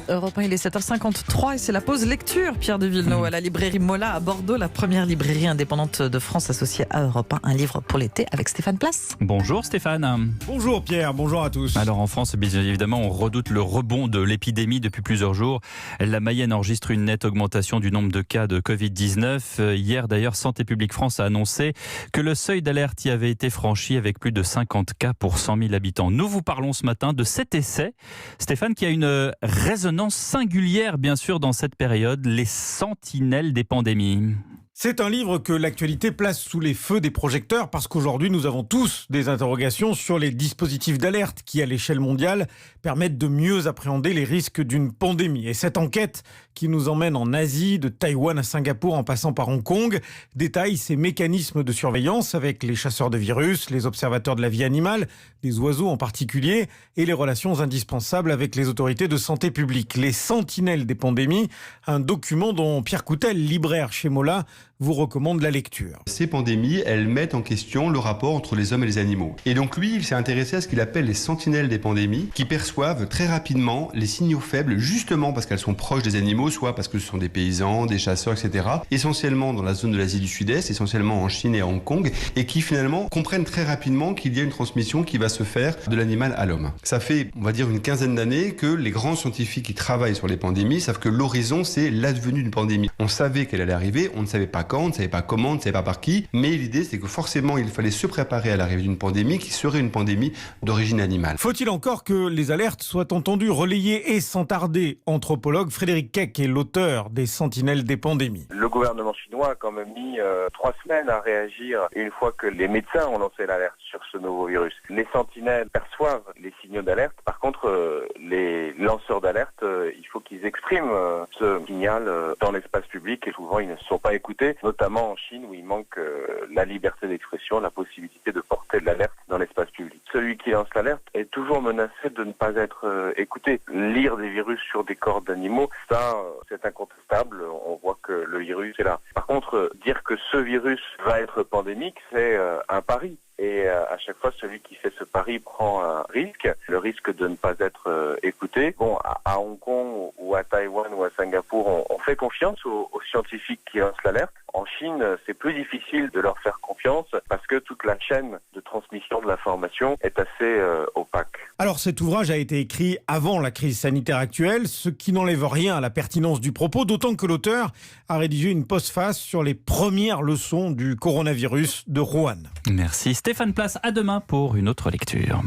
Europe 1, il est 7h53 et c'est la pause lecture, Pierre de Villeneuve, à la librairie Mola à Bordeaux, la première librairie indépendante de France associée à Europe 1. Un livre pour l'été avec Stéphane Place. Bonjour Stéphane. Bonjour Pierre, bonjour à tous. Alors en France, bien évidemment, on redoute le rebond de l'épidémie depuis plusieurs jours. La Mayenne enregistre une nette augmentation du nombre de cas de Covid-19. Hier d'ailleurs, Santé publique France a annoncé que le seuil d'alerte y avait été franchi avec plus de 50 cas pour 100 000 habitants. Nous vous parlons ce matin de cet essai, Stéphane, qui a une résonance singulière bien sûr dans cette période, les sentinelles des pandémies. C'est un livre que l'actualité place sous les feux des projecteurs parce qu'aujourd'hui nous avons tous des interrogations sur les dispositifs d'alerte qui à l'échelle mondiale permettent de mieux appréhender les risques d'une pandémie. Et cette enquête qui nous emmène en Asie, de Taïwan à Singapour en passant par Hong Kong, détaille ces mécanismes de surveillance avec les chasseurs de virus, les observateurs de la vie animale, des oiseaux en particulier, et les relations indispensables avec les autorités de santé publique. Les sentinelles des pandémies, un document dont Pierre Coutel, libraire chez Mola, vous recommande la lecture. Ces pandémies, elles mettent en question le rapport entre les hommes et les animaux. Et donc lui, il s'est intéressé à ce qu'il appelle les sentinelles des pandémies, qui perçoivent très rapidement les signaux faibles, justement parce qu'elles sont proches des animaux, soit parce que ce sont des paysans, des chasseurs, etc. Essentiellement dans la zone de l'Asie du Sud-Est, essentiellement en Chine et à Hong Kong, et qui finalement comprennent très rapidement qu'il y a une transmission qui va se faire de l'animal à l'homme. Ça fait, on va dire, une quinzaine d'années que les grands scientifiques qui travaillent sur les pandémies savent que l'horizon, c'est l'advenue d'une pandémie. On savait qu'elle allait arriver, on ne savait pas quand, on ne savait pas comment, on ne savait pas par qui, mais l'idée c'est que forcément il fallait se préparer à l'arrivée d'une pandémie qui serait une pandémie d'origine animale. Faut-il encore que les alertes soient entendues, relayées et sans tarder? Anthropologue Frédéric Keck est l'auteur des Sentinelles des pandémies. Le gouvernement chinois a quand même mis 3 semaines à réagir une fois que les médecins ont lancé l'alerte sur ce nouveau virus. Les sentinelles perçoivent les signaux d'alerte. Par contre, les lanceurs d'alerte, il faut qu'ils expriment ce signal dans l'espace public et souvent ils ne sont pas écoutés, notamment en Chine où il manque la liberté d'expression, la possibilité de porter de l'alerte dans l'espace public. Celui qui lance l'alerte est toujours menacé de ne pas être écouté. Lire des virus sur des corps d'animaux, ça c'est incontestable, on voit que le virus est là. Par contre, dire que ce virus va être pandémique, c'est un pari. Et à chaque fois, celui qui fait ce pari prend un risque, le risque de ne pas être écouté. Bon, à Hong Kong ou à Taïwan ou à Singapour, on fait confiance aux scientifiques qui lancent l'alerte. En Chine, c'est plus difficile de leur faire confiance parce que toute la chaîne de transmission de l'information est assez opaque. Alors cet ouvrage a été écrit avant la crise sanitaire actuelle, ce qui n'enlève rien à la pertinence du propos, d'autant que l'auteur a rédigé une postface sur les premières leçons du coronavirus de Wuhan. Merci Stéphane Place, à demain pour une autre lecture.